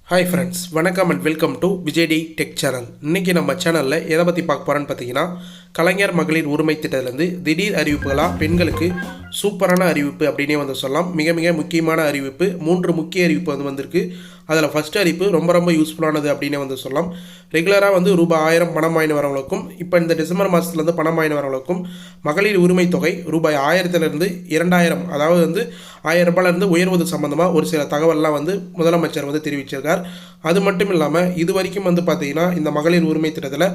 Hi friends, வணக்கம் and welcome to விஜய்டி tech channel. இன்றைக்கி நம்ம சேனலில் எதை பற்றி பார்க்க போகிறோன்னு பார்த்தீங்கன்னா, கலைஞர் மகளிர் உரிமை திட்டத்திலேருந்து திடீர் அறிவிப்புகளாக பெண்களுக்கு சூப்பரான அறிவிப்பு அப்படின்னே வந்து சொல்லலாம். மிக மிக முக்கியமான அறிவிப்பு, 3 முக்கிய அறிவிப்பு வந்திருக்கு. அதில் ஃபஸ்ட் அறிவிப்பு ரொம்ப யூஸ்ஃபுல்லானது அப்படின்னே வந்து சொல்லலாம். ரெகுலராக ரூபாய் 1000 பணம் வாங்கி வரவங்களுக்கும், இப்போ இந்த டிசம்பர் மாதத்துலேருந்து பணம் வாங்கி வரவங்களுக்கும் மகளிர் உரிமை தொகை ரூபாய் 1000லேருந்து 2000, அதாவது 1000 ரூபாயிலேருந்து உயர்வது சம்மந்தமாக ஒரு சில தகவல்லாம் முதலமைச்சர் தெரிவிச்சிருக்கார். அது மட்டும் இல்லாமல் இது வரைக்கும் பார்த்தீங்கன்னா, இந்த மகளிர் உரிமை திட்டத்தில்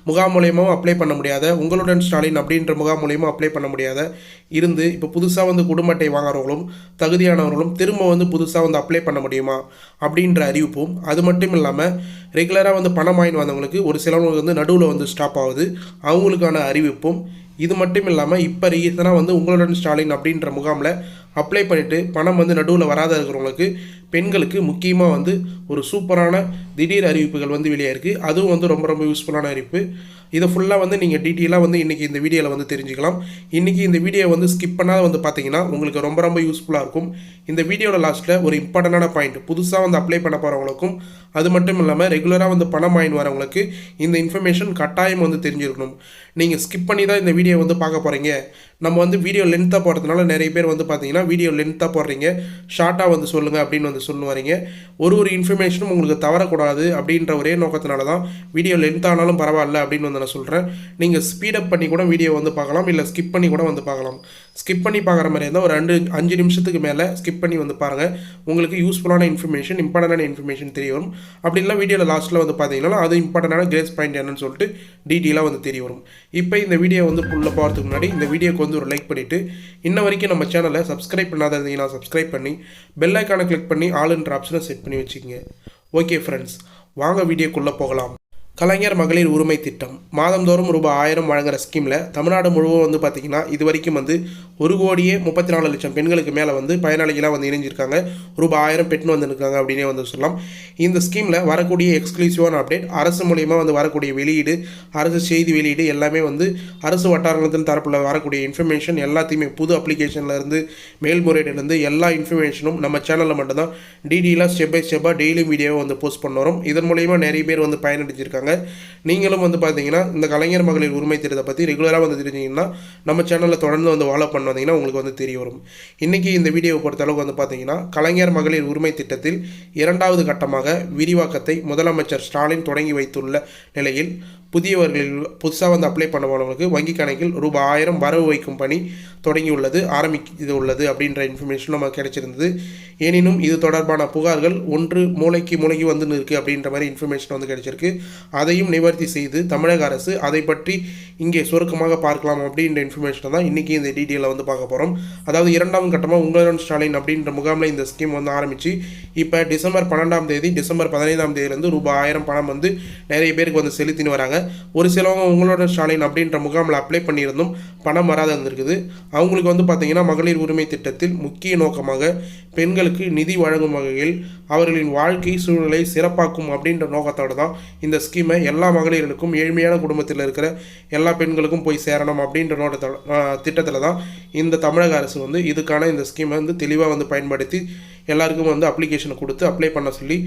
முகாம் மூலியமாக அப்ளை பண்ண முடியாத, உங்களுடன் ஸ்டாலின் அப்படின்ற முகாம் மூலியமாக அப்ளை பண்ண முடியாத இருந்து இப்போ புதுசாக குடும்ப அட்டை வாங்குறவங்களும் தகுதியானவர்களும் திரும்ப புதுசாக அப்ளை பண்ண முடியுமா அப்படின்ற அறிவிப்பும், அது மட்டும் இல்லாமல் ரெகுலராக பணம் வாங்கி வந்தவங்களுக்கு ஒரு சிலவங்களுக்கு நடுவில் ஸ்டாப் ஆகுது, அவங்களுக்கான அறிவிப்பும், இது மட்டும் இல்லாமல் இப்போ ரீசனாக உங்களுடன் ஸ்டாலின் அப்படின்ற முகாமில் அப்ளை பண்ணிவிட்டு பணம் நடுவில் வராத இருக்கிறவங்களுக்கு பெண்களுக்கு முக்கியமாக ஒரு சூப்பரான திடீர் அறிவிப்புகள் வெளியாயிருக்கு. அதுவும் ரொம்ப யூஸ்ஃபுல்லான அறிவிப்பு. இதை ஃபுல்லாக நீங்கள் டீட்டெயிலாக இன்றைக்கி இந்த வீடியோவில் தெரிஞ்சுக்கலாம். இன்றைக்கி இந்த வீடியோ ஸ்கிப் பண்ணாத பார்த்தீங்கன்னா உங்களுக்கு ரொம்ப யூஸ்ஃபுல்லாக இருக்கும். இந்த வீடியோட லாஸ்ட்டில் ஒரு இம்பார்ட்டண்டான பாயிண்ட், புதுசாக அப்ளை பண்ண போகிறவங்களுக்கும், அது மட்டும் இல்லாமல் ரெகுலராக பணம் வாங்கி வரவங்களுக்கு இந்த இன்ஃபர்மேஷன் கட்டாயம் தெரிஞ்சிருக்கணும். நீங்கள் ஸ்கிப் பண்ணி தான் இந்த வீடியோ பார்க்க போகிறீங்க. நம்ம வீடியோ லென்த்தாக போடுறதுனால நிறைய பேர் பார்த்தீங்கன்னா வீடியோ லென்த்தாக போடுறீங்க, ஷார்ட்டாக சொல்லுங்கள் அப்படின்னு சொல்லுவாங்க. ஒரு இன்ஃபர்மேஷனும் உங்களுக்கு தவறக்கூடாது அப்படின்ற ஒரே நோக்கத்தினால தான் வீடியோ லென்த் ஆனாலும் பரவாயில்ல அப்படின்னு நான் சொல்கிறேன். நீங்கள் ஸ்பீடப் பண்ணி கூட வீடியோ பார்க்கலாம், இல்லை ஸ்கிப் பண்ணி கூட பார்க்கலாம். ஸ்கிப் பண்ணி பார்க்குற மாதிரி இருந்தால் ஒரு 5 நிமிஷத்துக்கு மேலே ஸ்கிப் பண்ணி பாருங்கள். உங்களுக்கு யூஸ்ஃபுல்லான இன்ஃபர்மேஷன், இம்பார்ட்டண்டான இன்ஃபர்மேஷன் தெரிய வரும். அப்படின்லாம் வீடியோவில் லாஸ்ட்டில் பார்த்தீங்கன்னா அது இம்பார்ட்டண்டான கிரேஸ் பாயிண்ட் என்னன்னு சொல்லிட்டு டீட்டெயிலாக தெரிய வரும். இப்போ இந்த வீடியோ புள்ள போகிறதுக்கு முன்னாடி இந்த வீடியோக்கு ஒரு லைக் பண்ணிவிட்டு, இன்ன வரைக்கும் நம்ம சேனலை சப்ஸ்கிரைப் பண்ணாத இருந்தீங்கன்னா சப்ஸ்கிரைப் பண்ணி பெல் ஐக்கானை கிளிக் பண்ணி ஆல்ன்ற ஆப்ஷனை செட் பண்ணி வச்சுக்கோங்க. ஓகே ஃப்ரெண்ட்ஸ், வாங்க வீடியோக்குள்ளே போகலாம். கலைஞர் மகளிர் உரிமை திட்டம் மாதந்தோறும் ரூபாய் 1000 வழங்குகிற ஸ்கீமில் தமிழ்நாடு முழுவதும் பார்த்தீங்கன்னா இது வரைக்கும் 1,34,00,000 பெண்களுக்கு மேலே பயனாளிகளாக இணைஞ்சிருக்காங்க. ரூபாய் 1000 பெற்று வந்திருக்காங்க அப்படின்னே சொல்லலாம். இந்த ஸ்கீமில் வரக்கூடிய எக்ஸ்க்ளூசிவான அப்டேட், அரசு மூலியமாக வரக்கூடிய வெளியீடு, அரசு செய்தி வெளியீடு எல்லாமே அரசு வட்டாரத்தின் தரப்பில் வரக்கூடிய இன்ஃபர்மேஷன் எல்லாத்தையுமே, புது அப்ளிகேஷன்லேருந்து மேல்முறையிலேருந்து எல்லா இன்ஃபர்மேஷனும் நம்ம சேனலில் மட்டும்தான் டீட்டெயிலாக ஸ்டெப் பை ஸ்டெப்பாக டெய்லி வீடியோவை போஸ்ட் பண்ண வரும். இதன் மூலிமா நிறைய பேர் பயனடைஞ்சிருக்காங்க. நீங்களும் பார்த்தீங்கன்னா இந்த கலைஞர் மகளிர் உரிமை திட்டத்தை பற்றி ரெகுலராக தெரிஞ்சிங்கன்னா நம்ம சேனலில் தொடர்ந்து ஃபாலோ பண்ண வந்தீங்கன்னா உங்களுக்கு தெரிய வரும். இன்றைக்கி இந்த வீடியோவை பொறுத்தளவுக்கு பார்த்தீங்கன்னா, கலைஞர் மகளிர் உரிமை திட்டத்தில் 2வது கட்டமாக விரிவாக்கத்தை முதலமைச்சர் ஸ்டாலின் தொடங்கி வைத்துள்ள நிலையில் புதியவர்களில் புதுசாக அப்ளை பண்ணவங்களுக்கு வங்கி கணக்கில் ரூபாய் 1000 வரவு வைக்கும் பணி தொடங்கியுள்ளது, ஆரம்பித்துள்ளது அப்படின்ற இன்ஃபர்மேஷன் நமக்கு கிடைச்சிருந்தது. எனினும் இது தொடர்பான புகார்கள் மூளைக்கு இருக்குது அப்படின்ற மாதிரி இன்ஃபர்மேஷன் கிடைச்சிருக்கு. அதையும் நிவர்த்தி செய்து தமிழக அரசு அதை பற்றி இங்கே சுருக்கமாக பார்க்கலாம் அப்படின்ற இன்ஃபர்மேஷனை தான் இன்றைக்கி இந்த டீட்டெயிலில் பார்க்க போகிறோம். அதாவது 2வது கட்டமாக உங்களுடன் ஸ்டாலின் அப்படின்ற முகாமில் இந்த ஸ்கீம் ஆரம்பித்து இப்போ டிசம்பர் 12ஆம் தேதி, டிசம்பர் 15ஆம் தேதியிலேருந்து ரூபாய் 1000 பணம் நிறைய பேருக்கு செலுத்தின்னு வராங்க. ஒரு சிலவங்க உங்களுடன் ஸ்டாலின் அப்படின்ற முகாமில் அப்ளை பண்ணியிருந்தும் பணம் வராது இருந்திருக்குது. அவங்களுக்கு பார்த்தீங்கன்னா மகளிர் உரிமை திட்டத்தில் முக்கிய நோக்கமாக பெண்களுக்கு நிதி வழங்கும் வகையில் அவர்களின் வாழ்க்கை சூழ்நிலை சிறப்பாக்கும் அப்படின்ற நோக்கத்தோடு தான் இந்த ஸ்கீமை எல்லா மகளிர்களுக்கும், ஏழ்மையான குடும்பத்தில் இருக்கிற எல்லா பெண்களுக்கும் போய் சேரணும் அப்படின்ற திட்டத்தில் தான் இந்த தமிழக அரசு இதுக்கான இந்த ஸ்கீமை தெளிவாக பயன்படுத்தி எல்லாருக்கும் அப்ளிகேஷனை கொடுத்து அப்ளை பண்ண சொல்லி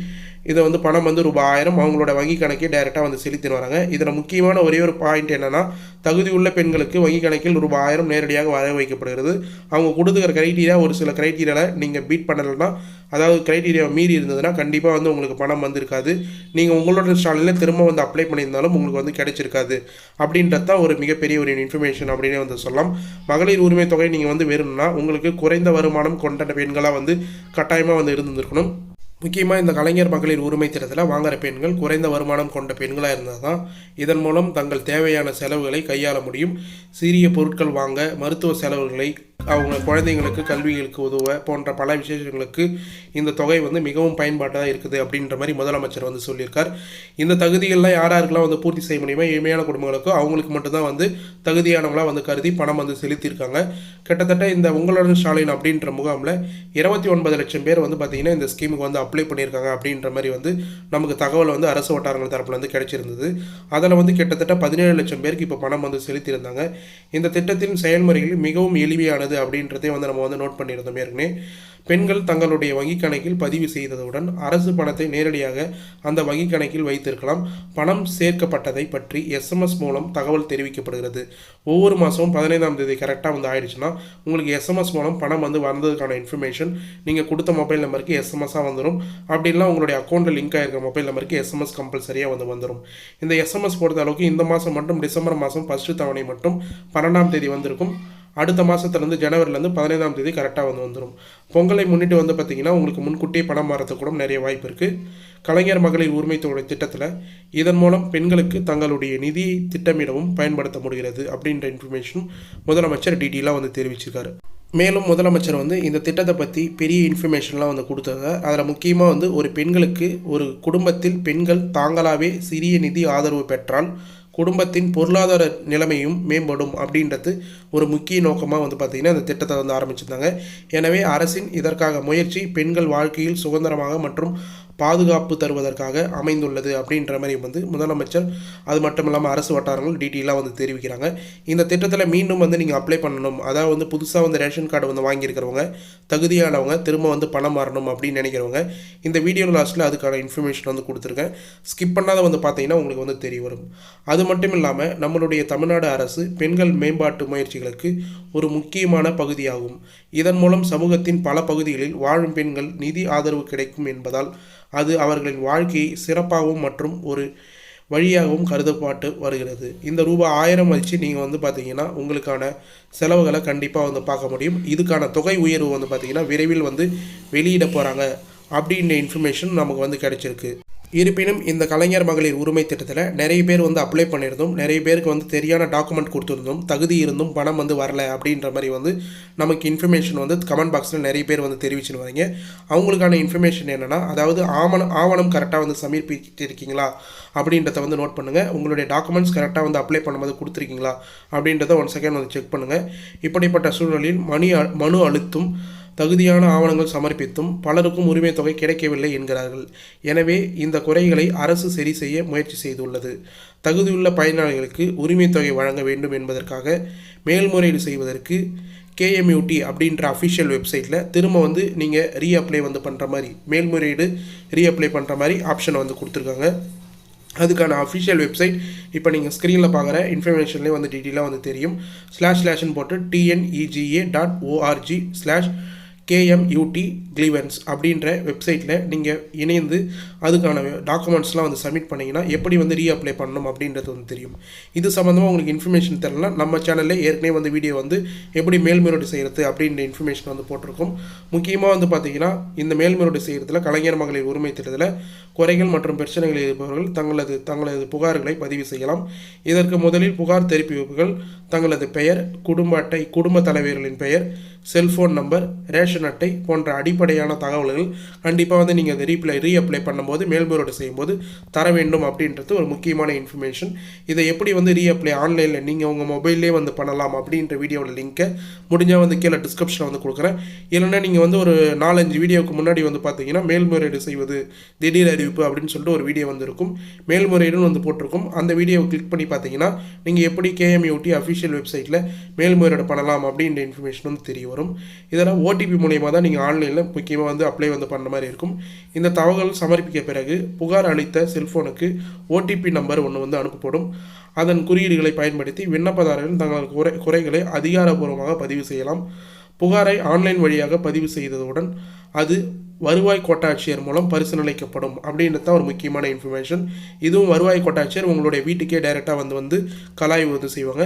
இதை பணம் ரூபாய் 1000 அவங்களோட வங்கி கணக்கே டைரெக்டாக செலுத்தின்னு வராங்க. இதில் முக்கியமான ஒரே ஒரு பாயிண்ட் என்னென்னா, தகுதியுள்ள பெண்களுக்கு வங்கி கணக்கில் ரூபாய் 1000 நேரடியாக வர வைக்கப்படுகிறது. அவங்க கொடுத்துக்கிற க்ரைட்டீரியா, ஒரு சில க்ரைட்டீரியாவில் நீங்கள் பீட் பண்ணலைன்னா, அதாவது க்ரைட்டீரியா மீறி இருந்ததுன்னா கண்டிப்பாக உங்களுக்கு பணம் வந்திருக்காது. நீங்கள் உங்களோட ஸ்டாலில் திரும்ப அப்ளை பண்ணியிருந்தாலும் உங்களுக்கு கிடைச்சிருக்காது அப்படின்றது தான் ஒரு மிகப்பெரிய ஒரு இன்ஃபர்மேஷன் அப்படின்னே சொல்லலாம். மகளிர் உரிமை தொகை நீங்கள் வேணும்னா உங்களுக்கு குறைந்த வருமானம் கொண்ட பெண்களாக கட்டாயமாக இருந்திருக்கணும். முக்கியமாக இந்த கலைஞர் மகளிர் உரிமை திட்டத்தில் வாங்குகிற பெண்கள் குறைந்த வருமானம் கொண்ட பெண்களாக இருந்தால் தான் இதன் மூலம் தங்கள் தேவையான செலவுகளை கையாள முடியும். சிறிய பொருட்கள் வாங்க, மருத்துவ செலவுகளை, அவங்க குழந்தைங்களுக்கு கல்விகளுக்கு உதவ போன்ற பல விசேஷங்களுக்கு இந்த தொகை மிகவும் பயன்பாட்டாக இருக்குது அப்படின்ற மாதிரி முதலமைச்சர் சொல்லியிருக்கார். இந்த தகுதிகள்லாம் யாருக்கெல்லாம் பூர்த்தி செய்ய முடியுமோ, ஏழ்மையான குடும்பங்களுக்கோ அவங்களுக்கு மட்டும்தான் தகுதியானவங்களாக கருதி பணம் செலுத்தியிருக்காங்க. கிட்டத்தட்ட இந்த உங்களுடன் ஸ்டாலின் அப்படின்ற முகாமில் 29 லட்சம் பேர் பார்த்தீங்கன்னா இந்த ஸ்கீமுக்கு அப்ளை பண்ணியிருக்காங்க அப்படின்ற மாதிரி நமக்கு தகவல் அரசு வட்டாரங்கள் தரப்பில் கிடைச்சிருந்தது. அதில் கிட்டத்தட்ட 17 லட்சம் பேருக்கு இப்போ பணம் செலுத்தியிருந்தாங்க. இந்த திட்டத்தின் செயல்முறைகள் மிகவும் எளிமையானது முக்கியமானது அப்படின்றதையும் வந்து நம்ம வந்து நோட் பண்ணியிருந்தோம் ஏற்கனவே. பெண்கள் தங்களுடைய வங்கிக் கணக்கில் பதிவு செய்ததுடன் அரசு பணத்தை நேரடியாக அந்த வங்கிக் கணக்கில் வைத்திருக்கலாம். பணம் சேர்க்கப்பட்டதை பற்றி எஸ்எம்எஸ் மூலம் தகவல் தெரிவிக்கப்படுகிறது. ஒவ்வொரு மாதமும் 15ஆம் தேதி கரெக்டாக வந்து ஆயிடுச்சுன்னா உங்களுக்கு எஸ்எம்எஸ் மூலம் பணம் வந்து வந்ததுக்கான இன்ஃபர்மேஷன் நீங்கள் கொடுத்த மொபைல் நம்பருக்கு எஸ்எம்எஸ்ஸாக வந்துடும். அப்படின்லாம் உங்களுடைய அக்கௌண்ட்டில் லிங்க் ஆகிருக்கிற மொபைல் நம்பருக்கு எஸ்எம்எஸ் கம்பல்சரியாக வந்துடும். இந்த எஸ்எம்எஸ் பொறுத்த அளவுக்கு இந்த மாதம் மட்டும் டிசம்பர் மாதம் ஃபஸ்ட்டு தவணை மட்டும் 12ஆம் தேதி வந்திருக்கும். அடுத்த மாதத்துலேருந்து ஜனவரிலேருந்து 15ஆம் தேதி கரெக்டாக வந்துடும். பொங்கலை முன்னிட்டு வந்து பார்த்திங்கன்னா உங்களுக்கு முன்கூட்டியே பணம் மாறத்துக்கு கூட நிறைய வாய்ப்பு இருக்குது. கலைஞர் மகளிர் உரிமை தொகை திட்டத்தில் இதன் மூலம் பெண்களுக்கு தங்களுடைய நிதியை திட்டமிடவும் பயன்படுத்த முடிகிறது அப்படின்ற இன்ஃபர்மேஷனும் முதலமைச்சர் டீட்டெயிலாக வந்து தெரிவிச்சிருக்காரு. மேலும் முதலமைச்சர் வந்து இந்த திட்டத்தை பற்றி பெரிய இன்ஃபர்மேஷன்லாம் வந்து கொடுத்தாங்க. அதில் முக்கியமாக வந்து ஒரு பெண்களுக்கு ஒரு குடும்பத்தில் பெண்கள் தாங்களாகவே சிறிய நிதி ஆதரவு பெற்றால் குடும்பத்தின் பொருளாதார நிலைமையும் மேம்படும் அப்படின்றது ஒரு முக்கிய நோக்கமாக வந்து பார்த்திங்கன்னா இந்த திட்டத்தை வந்து ஆரம்பிச்சிருந்தாங்க. எனவே அரசின் இதற்காக முயற்சி பெண்கள் வாழ்க்கையில் சுதந்திரமாக மற்றும் பாதுகாப்பு தருவதற்காக அமைந்துள்ளது அப்படின்ற மாதிரி வந்து முதலமைச்சர் அது மட்டும் இல்லாமல் அரசு வட்டாரங்கள் டீட்டெயிலாக வந்து தெரிவிக்கிறாங்க. இந்த திட்டத்தில் மீண்டும் வந்து நீங்கள் அப்ளை பண்ணணும், அதாவது வந்து புதுசாக வந்து ரேஷன் கார்டு வந்து வாங்கியிருக்கிறவங்க தகுதியானவங்க திரும்ப வந்து பணம் மாறணும் அப்படின்னு நினைக்கிறவங்க இந்த வீடியோ லாஸ்ட்டில் அதுக்கான இன்ஃபர்மேஷன் வந்து கொடுத்துருக்கேன். ஸ்கிப் பண்ணாத வந்து பார்த்தீங்கன்னா உங்களுக்கு வந்து தெரிய வரும். அது மட்டும் இல்லாமல் நம்மளுடைய தமிழ்நாடு அரசு பெண்கள் மேம்பாட்டு முயற்சிகளுக்கு ஒரு முக்கியமான பகுதியாகும். இதன் மூலம் சமூகத்தின் பல பகுதிகளில் வாழும் பெண்கள் நிதி ஆதரவு கிடைக்கும் என்பதால் அது அவர்களின் வாழ்க்கையை சிறப்பாகவும் மற்றும் ஒரு வழியாகவும் கருதப்பட்டு வருகிறது. இந்த ரூபாய் 1000 வச்சு நீங்கள் வந்து பார்த்தீங்கன்னா உங்களுக்கான செலவுகளை கண்டிப்பாக வந்து பார்க்க முடியும். இதுக்கான தொகை உயர்வு வந்து பார்த்தீங்கன்னா விரைவில் வந்து வெளியிட போகிறாங்க அப்படின்ற இன்ஃபர்மேஷன் நமக்கு வந்து கிடைச்சிருக்கு. இருப்பினும் இந்த கலைஞர் மகளிர் உரிமை திட்டத்தில் நிறைய பேர் வந்து அப்ளை பண்ணியிருந்தோம், நிறைய பேருக்கு வந்து சரியான டாக்குமெண்ட் கொடுத்துருந்தோம், தகுதி இருந்தும் பணம் வந்து வரல அப்படின்ற மாதிரி வந்து நமக்கு இன்ஃபர்மேஷன் வந்து கமெண்ட் பாக்ஸில் நிறைய பேர் வந்து தெரிவிச்சுன்னு வரீங்க. அவங்களுக்கான இன்ஃபர்மேஷன் என்னென்னா, அதாவது ஆவணம் கரெக்டாக வந்து சமர்ப்பிச்சிருக்கீங்களா அப்படின்றத வந்து நோட் பண்ணுங்கள். உங்களுடைய டாக்குமெண்ட்ஸ் கரெக்டாக வந்து அப்ளை பண்ணும்போது கொடுத்துருக்கீங்களா அப்படின்றத 1 செகண்ட் வந்து செக் பண்ணுங்கள். இப்படிப்பட்ட சூழலில் மனு அழுத்தும் தகுதியான ஆவணங்கள் சமர்ப்பித்தும் பலருக்கும் உரிமை தொகை கிடைக்கவில்லை என்கிறார்கள். எனவே இந்த குறைகளை அரசு சரி செய்ய முயற்சி செய்துள்ளது. தகுதியுள்ள பயனாளிகளுக்கு உரிமை தொகை வழங்க வேண்டும் என்பதற்காக மேல்முறையீடு செய்வதற்கு KMUT அப்படின்ற அஃபிஷியல் வெப்சைட்டில் திரும்ப வந்து நீங்கள் ரீஅப்ளை வந்து பண்ணுற மாதிரி மேல்முறையீடு ரீஅப்ளை பண்ணுற மாதிரி ஆப்ஷனை வந்து கொடுத்துருக்காங்க. அதுக்கான அஃபிஷியல் வெப்சைட் இப்போ நீங்கள் ஸ்க்ரீனில் பார்க்குற இன்ஃபர்மேஷன்லேயே வந்து டீட்டெயிலாக வந்து தெரியும். // போட்டு tnega.org/KMUT கிளீவன்ஸ் அப்படின்ற வெப்சைட்டில் நீங்கள் இணைந்து அதுக்கான டாக்குமெண்ட்ஸ்லாம் வந்து சப்மிட் பண்ணிங்கன்னா எப்படி வந்து ரீஅப்ளை பண்ணணும் அப்படின்றது வந்து தெரியும். இது சம்மந்தமாக உங்களுக்கு இன்ஃபர்மேஷன் தெரியலனா நம்ம சேனலில் ஏற்கனவே வந்து வீடியோ வந்து எப்படி மேல்முறையீடு செய்கிறது அப்படின்ற இன்ஃபர்மேஷன் வந்து போட்டிருக்கோம். முக்கியமாக வந்து பார்த்திங்கன்னா இந்த மேல்முறையீடு செய்கிறதுல கலைஞர் மகளிர் உரிமை திட்டத்தில் குறைகள் மற்றும் பிரச்சனைகள் இருப்பவர்கள் தங்களது புகார்களை பதிவு செய்யலாம். இதற்கு முதலில் புகார் தெரிவிப்பவர்கள் தங்களது பெயர், குடும்ப அட்டை, குடும்ப தலைவர்களின் பெயர், செல்ஃபோன் நம்பர், ரேஷன் அட்டை போன்ற அடிப்படையான தகவல்கள் கண்டிப்பாக வந்து நீங்கள் அதை ரீஅப்ளை பண்ணும்போது மேல்முறையீடு செய்யும்போது தர வேண்டும் அப்படின்றது ஒரு முக்கியமான இன்ஃபர்மேஷன். இதை எப்படி வந்து ரீஅப்ளை ஆன்லைனில் நீங்கள் உங்கள் மொபைல்லே வந்து பண்ணலாம் அப்படின்ற வீடியோவில் லிங்க்கை முடிஞ்சால் வந்து கீழே டிஸ்கிரிப்ஷனில் வந்து கொடுக்குறேன். இல்லைன்னா நீங்கள் வந்து ஒரு 4-5 வீடியோவுக்கு முன்னாடி வந்து பார்த்தீங்கன்னா மேல்முறையீடு செய்வது திடீர் அறிவிப்பு அப்படின்னு சொல்லிட்டு ஒரு வீடியோ வந்து இருக்கும், மேல்முறையீடுன்னு வந்து போட்டிருக்கும். அந்த வீடியோவை கிளிக் பண்ணி பார்த்தீங்கன்னா நீங்கள் எப்படி KMUT அஃபிஷியல் வெப்சைட்டில் மேல்முறையீடு பண்ணலாம் அப்படின்ற இன்ஃபர்மேஷன் வந்து தெரிய வரும். இதெல்லாம் OTP மூலியமாக தான் நீங்கள் ஆன்லைனில் முக்கியமாக வந்து அப்ளை வந்து பண்ண மாதிரி இருக்கும். இந்த தகவல் சமர்ப்பிக்க பிறகு புகார் அளித்த செல்ஃபோனுக்கு OTP நம்பர் ஒன்று வந்து அனுப்பப்படும். அதன் குறியீடுகளை பயன்படுத்தி விண்ணப்பதாரர்கள் தங்கள் குறைகளை அதிகாரப்பூர்வமாக பதிவு செய்யலாம். புகாரை ஆன்லைன் வழியாக பதிவு செய்ததுடன் அது வருவாய் கோட்டாட்சியர் மூலம் பரிசீலிக்கப்படும் அப்படின்றது தான் ஒரு முக்கியமான இன்ஃபர்மேஷன். இதுவும் வருவாய் கோட்டாட்சியர் உங்களுடைய வீட்டுக்கே டைரெக்டாக வந்து கலாய்வு வந்து செய்வாங்க.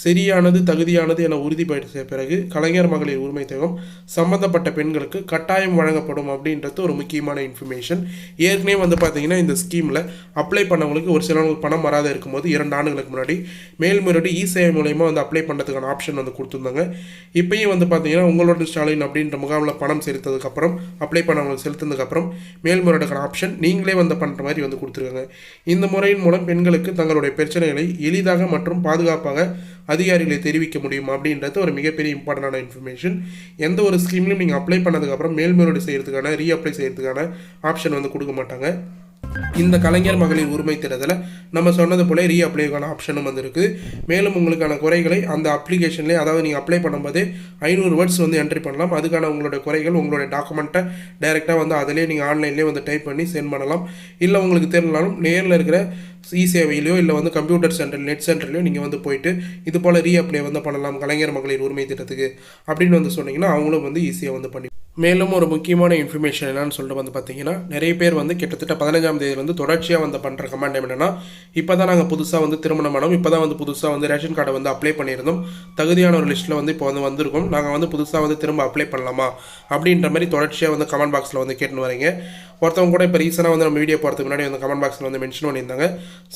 சரியானது தகுதியானது என உறுதிப்படுத்திய பிறகு கலைஞர் மகளிர் உரிமை தொகை சம்பந்தப்பட்ட பெண்களுக்கு கட்டாயம் வழங்கப்படும் அப்படின்றது ஒரு முக்கியமான இன்ஃபர்மேஷன். ஏற்கனவே வந்து பார்த்தீங்கன்னா இந்த ஸ்கீமில் அப்ளை பண்ணவங்களுக்கு ஒரு சிலவங்களுக்கு பணம் வராத இருக்கும்போது 2 ஆண்டுகளுக்கு முன்னாடி மேல்முறையீடு இ-சேவை மூலயமா வந்து அப்ளை பண்ணுறதுக்கான ஆப்ஷன் வந்து கொடுத்துருந்தாங்க. இப்பயும் வந்து பார்த்தீங்கன்னா உங்களோட ஸ்டாலின் அப்படின்ற முகாமில் பணம் செலுத்ததுக்கப்புறம் அப்ளை பண்ணவங்களுக்கு செலுத்தினதுக்கப்புறம் மேல்முறையீடுக்கான ஆப்ஷன் நீங்களே வந்து பண்ணுற மாதிரி வந்து கொடுத்துருக்காங்க. இந்த முறையின் மூலம் பெண்களுக்கு தங்களுடைய பிரச்சனைகளை எளிதாக மற்றும் பாதுகாப்பாக அதிகாரிகளை தெரிவிக்க முடியும் அப்படின்றது ஒரு மிகப்பெரிய இம்பார்ட்டண்டான இன்ஃபர்மேஷன். எந்த ஒரு ஸ்கீம்லையும் நீங்கள் அப்ளை பண்ணதுக்கப்புறம் மேல்முறையீடு செய்கிறதுக்கான ரீஅப்ளை செய்கிறதுக்கான ஆப்ஷன் வந்து கொடுக்க மாட்டாங்க. இந்த கலைஞர் மகளிர் உரிமை திட்டத்தில் நம்ம சொன்னது போல ரீஅப்ளைக்கான ஆப்ஷனும் வந்து இருக்குது. மேலும் உங்களுக்கான குறைகளை அந்த அப்ளிகேஷன்லேயே, அதாவது நீங்கள் அப்ளை பண்ணும்போதே 500 வேர்ட்ஸ் வந்து என்ட்ரி பண்ணலாம். அதுக்கான உங்களுடைய குறைகள், உங்களுடைய டாக்குமெண்ட்டை டைரெக்டாக வந்து அதிலே நீங்கள் ஆன்லைன்லேயே வந்து டைப் பண்ணி சென்ட் பண்ணலாம். இல்லை உங்களுக்கு தெரியலனாலும் நேரில் இருக்கிற சேவையிலையோ இல்லை வந்து கம்ப்யூட்டர் சென்டர், நெட் சென்டர்லையோ நீங்கள் வந்து போயிட்டு இது போல் ரீஅப்ளை வந்து பண்ணலாம் கலைஞர் மகளிர் உரிமை திட்டத்துக்கு அப்படின்னு வந்து சொன்னீங்கன்னா அவங்களும் வந்து ஈஸியாக வந்து பண்ணி. மேலும் ஒரு முக்கியமான இன்ஃபர்மேஷன் என்னன்னு சொல்லிட்டு வந்து பார்த்தீங்கன்னா, நிறைய பேர் வந்து கிட்டத்தட்ட 15ஆம் தேதி வந்து தொடர்ச்சியாக வந்து பண்ணுற கமெண்ட் என்னென்னா, இப்போ தான் நாங்கள் புதுசாக வந்து திருமணம் பண்ணோம், இப்போ தான் வந்து புதுசாக வந்து ரேஷன் கார்டை வந்து அப்ளை பண்ணியிருந்தோம், தகுதியான ஒரு லிஸ்ட்டில் வந்து இப்போ வந்து வந்திருக்கோம், நாங்கள் வந்து புதுசாக வந்து திரும்ப அப்ளை பண்ணலாமா அப்படின்ற மாதிரி தொடர்ச்சியாக வந்து கமெண்ட் பாக்ஸில் வந்து கேட்டுன்னு வரீங்க. ஒருத்தவங்க கூட இப்போ ரீசனாக வந்து நம்ம வீடியோ போகிறதுக்கு முன்னாடி வந்து கமெண்ட் பாக்ஸில் வந்து மென்ஷன் பண்ணியிருந்தாங்க,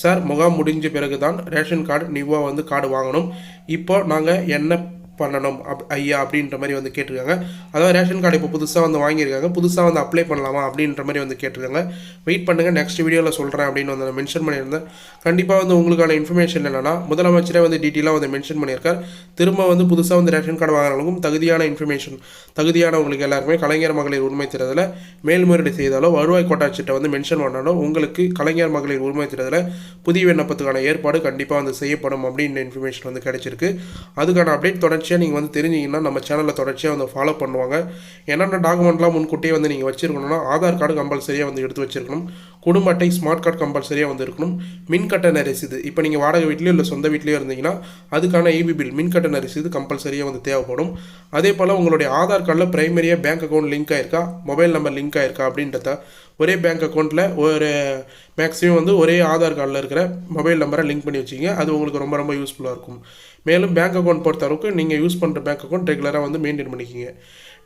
சார் முகாம் முடிஞ்ச பிறகு தான் ரேஷன் கார்டு நியூவாக வந்து கார்டு வாங்கணும், இப்போ நாங்கள் என்ன பண்ணணும் ஐயா அப்படின்ற மாதிரி வந்து கேட்டிருக்காங்க. அதாவது ரேஷன் கார்டு இப்போ புதுசாக வந்து வாங்கியிருக்காங்க, புதுசாக வந்து அப்ளை பண்ணலாமா அப்படின்ற மாதிரி வந்து கேட்டிருக்காங்க. வெயிட் பண்ணுங்கள், நெக்ஸ்ட் வீடியோவில் சொல்கிறேன் அப்படின்னு வந்து நான் மென்ஷன் பண்ணியிருந்தேன். கண்டிப்பாக வந்து உங்களுக்கான இன்ஃபர்மேஷன் என்னென்னா, முதலமைச்சரே வந்து டீட்டெயிலாக வந்து மென்ஷன் பண்ணியிருக்கார். திரும்ப வந்து புதுசாக வந்து ரேஷன் கார்டு வாங்குறவங்களுக்கும் தகுதியான இன்ஃபர்மேஷன், தகுதியானவங்களுக்கு எல்லாருமே கலைஞர் மகளிர் உரிமை திட்டத்தில் மேல்முறையீடு செய்தாலோ வருவாய் கோட்டாட்சிட்டை வந்து மென்ஷன் பண்ணாலும் உங்களுக்கு கலைஞர் மகளிர் உரிமை திட்டத்தில் புதிய விண்ணப்பத்துக்கான ஏற்பாடு கண்டிப்பாக வந்து செய்யப்படும் அப்படின்ற இன்ஃபர்மேஷன் வந்து கிடைச்சிருக்கு. அதுக்கான அப்டேட் தொடர்ச்சியாக நீங்கள் வந்து தெரிஞ்சிங்கன்னா நம்ம சேனலில் தொடர்ச்சியாக வந்து ஃபாலோ பண்ணுவாங்க. என்னென்ன டாக்குமெண்ட்லாம் முன்கூட்டியே வந்து நீங்கள் வச்சிருக்கணும்னா, ஆதார் கார்டு கம்பல்சரியாக வந்து எடுத்து வச்சிருக்கணும், குடும்ப அட்டை ஸ்மார்ட் கார்டு கம்பல்சரியாக வந்து இருக்கணும், மின் கட்டண ரசீது, இப்போ நீங்கள் வாடகை வீட்லையோ இல்லை சொந்த வீட்லையோ இருந்தீங்கன்னா அதுக்கான EB பில் மின் கட்டண ரசீது கம்பல்சரியாக வந்து தேவைப்படும். அதே போல் உங்களுடைய ஆதார் கார்டில் பிரைமரியாக பேங்க் அக்கௌண்ட் லிங்க் ஆயிருக்கா, மொபைல் நம்பர் லிங்க் ஆயிருக்கா அப்படின்றத, ஒரே பேங்க் அக்கௌண்ட்டில் ஒரு மேக்ஸிமம் வந்து ஒரே ஆதார் கார்டில் இருக்கிற மொபைல் நம்பரை லிங்க் பண்ணி வச்சிங்க, அது உங்களுக்கு ரொம்ப ரொம்ப யூஸ்ஃபுல்லாக இருக்கும். மேலும் பேங்க் அக்கௌண்ட் பொறுத்தளவுக்கு நீங்கள் யூஸ் பண்ணுற பேங்க் அக்கௌண்ட் ரெகுலராக வந்து மெயின்டைன் பண்ணிக்கிங்க.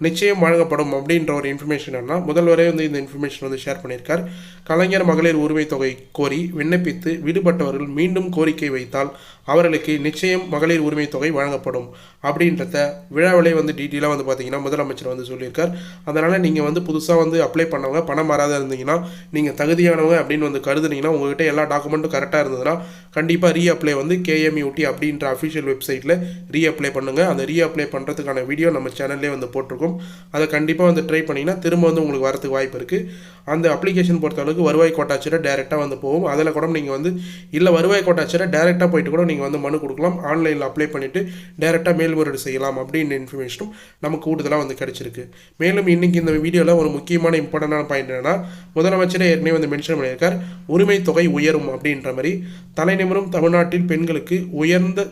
நிச்சயம் வழங்கப்படும் அப்படின்ற ஒரு இன்ஃபர்மேஷன் என்ன முதல்வரே வந்து இந்த இன்ஃபர்மேஷன் வந்து ஷேர் பண்ணியிருக்கார். கலைஞர் மகளிர் உரிமை தொகை கோரி விண்ணப்பித்து விடுபட்டவர்கள் மீண்டும் கோரிக்கை வைத்தால் அவர்களுக்கு நிச்சயம் மகளிர் உரிமை தொகை வழங்கப்படும் அப்படின்றத விழாவிலே வந்து டீட்டெயிலாக வந்து பார்த்தீங்கன்னா முதலமைச்சர் வந்து சொல்லியிருக்கார். அதனால் நீங்கள் வந்து புதுசாக வந்து அப்ளை பண்ணவங்க பணம் வராத இருந்தீங்கன்னா, நீங்கள் தகுதியானவங்க அப்படின்னு வந்து கருதுனீங்கன்னா, உங்கள்கிட்ட எல்லா டாக்குமெண்ட்டும் கரெக்டாக இருந்ததுன்னா கண்டிப்பாக ரீஅப்ளை வந்து KMUT அப்படின்ற அஃபிஷியல் வெப்சைட்டில் ரீஅப்ளை பண்ணுங்கள். அந்த ரீஅப்ளை பண்ணுறதுக்கான வீடியோ நம்ம சேனல்லே வந்து போட்டிருக்கோம். அதை கண்டிப்பாக வந்து ட்ரை பண்ணிங்கன்னா திரும்ப வந்து உங்களுக்கு வரதுக்கு வாய்ப்பு இருக்குது. அந்த அப்ளிகேஷன் பொறுத்தளவுக்கு வருவாய் கோட்டாட்சியரை டேரெக்டாக வந்து போகும். அதில் கூட நீங்கள் வந்து இல்லை வருவாய் கோட்டாட்சியரை டேரெக்டாக போயிட்டு கூட நீங்கள் வந்து மனு கொடுக்கலாம், ஆன்லைனில் அப்ளை பண்ணிவிட்டு டேரெக்டாக மேல்முறையீடு செய்யலாம் அப்படின்ற இன்ஃபர்மேஷனும் நமக்கு கூடுதலாக வந்து கிடைச்சிருக்கு. மேலும் இன்றைக்கி இந்த வீடியோவில் ஒரு முக்கியமான இம்பார்ட்டண்டான பாயிண்ட் என்னென்னா, முதலமைச்சரே ஏற்கனவே வந்து மென்ஷன் பண்ணியிருக்கார், உரிமை தொகை உயரும் அப்படின்ற மாதிரி. தலைநிமிரும் தமிழ்நாட்டில் பெண்களுக்கு உயர்ந்த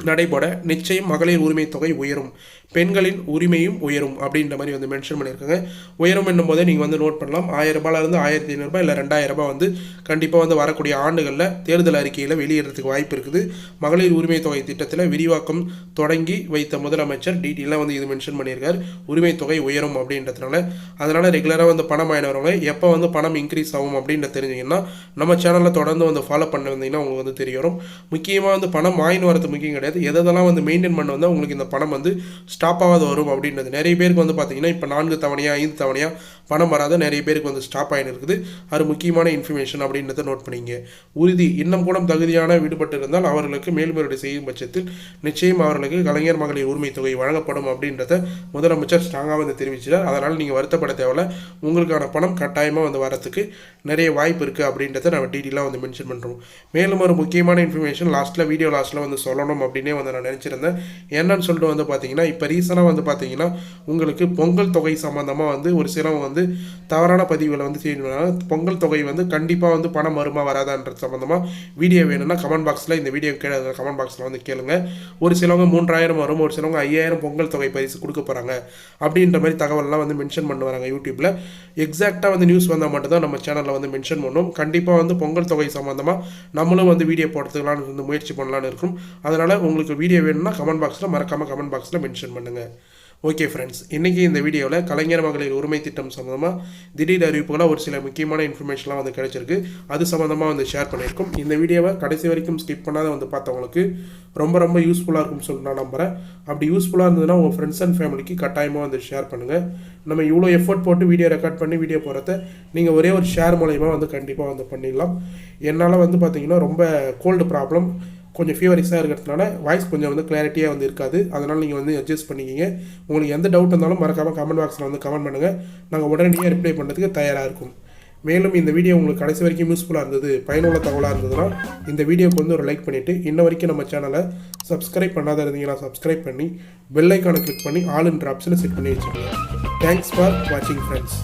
நடைபெற நிச்சயம் மகளிர் உரிமை தொகை உயரும், பெண்களின் உரிமையும் உயரும் அப்படின்ற மாதிரி வந்து மென்ஷன் பண்ணியிருக்காங்க. உயரும் என்னும் போதே நீங்கள் வந்து நோட் பண்ணலாம், 1000 ரூபாயிலிருந்து 1500 ரூபாய் இல்லை 2000 ரூபாய் வந்து கண்டிப்பாக வந்து வரக்கூடிய ஆண்டுகளில் தேர்தல் அறிக்கையில் வெளியிடறதுக்கு வாய்ப்பு இருக்குது. மகளிர் உரிமை தொகை திட்டத்தில் விரிவாக்கம் தொடங்கி வைத்த முதலமைச்சர் டீட்டெயிலாக வந்து இது மென்ஷன் பண்ணியிருக்கார், உரிமை தொகை உயரும் அப்படின்றதுனால. அதனால் ரெகுலராக வந்து பணம் வாங்கினவங்க எப்போ வந்து பணம் இன்க்ரீஸ் ஆகும் அப்படின்னு தெரிஞ்சிங்கன்னா நம்ம சேனலில் தொடர்ந்து வந்து ஃபாலோ பண்ண வந்தீங்கன்னா உங்களுக்கு வந்து தெரிய வரும். முக்கியமாக வந்து பணம் வாங்கின்னு வரது முக்கியம் கிடையாது, எதெல்லாம் வந்து மெயின்டைன் பண்ண வந்தால் உங்களுக்கு இந்த பணம் வந்து ஸ்டாப் ஆகாது வரும் அப்படின்றது. நிறைய பேருக்கு வந்து பார்த்தீங்கன்னா இப்போ 4 தவணையாக 5 தவணையாக பணம் வராத நிறைய பேருக்கு வந்து ஸ்டாப் ஆகின்னு இருக்குது. அது முக்கியமான இன்ஃபர்மேஷன் அப்படின்றத நோட் பண்ணிங்க. உறுதி இன்னும் கூட தகுதியான விடுபட்டு இருந்தால் அவர்களுக்கு மேல்முறையீடு செய்யும் பட்சத்தில் நிச்சயம் அவர்களுக்கு கலைஞர் மகளிர் உரிமை தொகை வழங்கப்படும் அப்படின்றத முதலமைச்சர் ஸ்ட்ராங்காக வந்து தெரிவிச்சார். அதனால் நீங்கள் வருத்தப்பட தேவையில்ல, உங்களுக்கான பணம் கட்டாயமாக வந்து வரத்துக்கு நிறைய வாய்ப்பு இருக்குது அப்படின்றத நம்ம டீட்டெயிலாக வந்து மென்ஷன் பண்ணுறோம். மேலும் ஒரு முக்கியமான இன்ஃபர்மேஷன் வீடியோ லாஸ்ட்டில் வந்து சொல்லணும் அப்படின்னே வந்து நான் நினச்சிருந்தேன். என்னன்னு சொல்லிட்டு வந்து பார்த்தீங்கன்னா, இப்போ ரீசனாக வந்து பார்த்தீங்கன்னா உங்களுக்கு பொங்கல் தொகை சம்மந்தமாக வந்து ஒரு சிலவங்க வந்து தவறான பதிவுகளை வந்து செய்யணும்னா, பொங்கல் தொகை வந்து கண்டிப்பாக வந்து பணம் வருமா வராதான்றது சம்மந்தமாக வீடியோ வேணும்னா கமெண்ட் பாக்ஸில், இந்த வீடியோ கீழே கமெண்ட் பாக்ஸில் வந்து கேளுங்க. ஒரு சிலவங்க 3000 வரும், ஒரு சிலவங்க 5000 பொங்கல் தொகை பரிசு கொடுக்க போகிறாங்க அப்படின்ற மாதிரி தகவல்லாம் வந்து மென்ஷன் பண்ணுவாங்க யூடியூப்பில். எக்ஸாக்டாக வந்து நியூஸ் வந்தால் மட்டும்தான் நம்ம சேனலில் வந்து மென்ஷன் பண்ணுவோம். கண்டிப்பாக வந்து பொங்கல் தொகை சம்மந்தமாக நம்மளும் வந்து வீடியோ போடுறதுக்கலான்னு வந்து முயற்சி பண்ணலான்னு இருக்கும். அதனால் உங்களுக்கு வீடியோ வேணும்னா கமெண்ட் பாக்ஸில் மறக்காமல் கமெண்ட் பாக்ஸில் மென்ஷன் பண்ணுங்கள். ஓகே ஃப்ரெண்ட்ஸ், இன்றைக்கி இந்த வீடியோவில் கலைஞர் மகளிர் உரிமை திட்டம் சம்மந்தமாக திடீர் அறிவிப்புகளாக ஒரு சில முக்கியமான இன்ஃபர்மேஷன்லாம் வந்து கிடைச்சிருக்கு. அது சம்மந்தமாக வந்து ஷேர் பண்ணியிருக்கோம். இந்த வீடியோவை கடைசி வரைக்கும் ஸ்கிப் பண்ணாத வந்து பார்த்தவங்களுக்கு ரொம்ப ரொம்ப யூஸ்ஃபுல்லாக இருக்கும்னு சொல்லிட்டு நான் நம்புகிறேன். அப்படி யூஸ்ஃபுல்லாக இருந்ததுன்னா உங்கள் ஃப்ரெண்ட்ஸ் அண்ட் ஃபேமிலிக்கு கட்டாயமாக வந்து ஷேர் பண்ணுங்கள். நம்ம இவ்வளோ எஃபர்ட் போட்டு வீடியோ ரெக்கார்ட் பண்ணி வீடியோ போகிறத நீங்கள் ஒரே ஒரு ஷேர் மூலயமா வந்து கண்டிப்பாக வந்து பண்ணிடலாம். என்னால் வந்து பார்த்தீங்கன்னா ரொம்ப கோல்டு ப்ராப்ளம், கொஞ்சம் ஃபீவரிக்ஸாக இருக்கிறதுனால வாய்ஸ் கொஞ்சம் வந்து கிளாரிட்டியாக வந்து இருக்காது. அதனால் நீங்கள் வந்து அட்ஜஸ்ட் பண்ணிக்கிங்க. உங்களுக்கு எந்த டவுட் இருந்தாலும் மறக்காமல் கமெண்ட் பாக்ஸில் வந்து கமெண்ட் பண்ணுங்கள். நாங்கள் உடனடியாக ரிப்ளை பண்ணுறதுக்கு தயாராக இருக்கும். மேலும் இந்த வீடியோ உங்களுக்கு கடைசி வரைக்கும் யூஸ்ஃபுல்லாக இருந்தது, பயனுள்ள தகவலாக இருந்ததுன்னா இந்த வீடியோக்கு வந்து ஒரு லைக் பண்ணிவிட்டு இன்ன வரைக்கும் நம்ம சேனலை சப்ஸ்கிரைப் பண்ணாத இருந்தீங்கன்னா சப்ஸ்கிரைப் பண்ணி பெல் ஐக்கானை கிளிக் பண்ணி ஆல் என்ற ஆப்ஷனை செட் பண்ணி வச்சுக்கோங்க. தேங்க்ஸ் ஃபார் வாட்சிங் ஃப்ரெண்ட்ஸ்.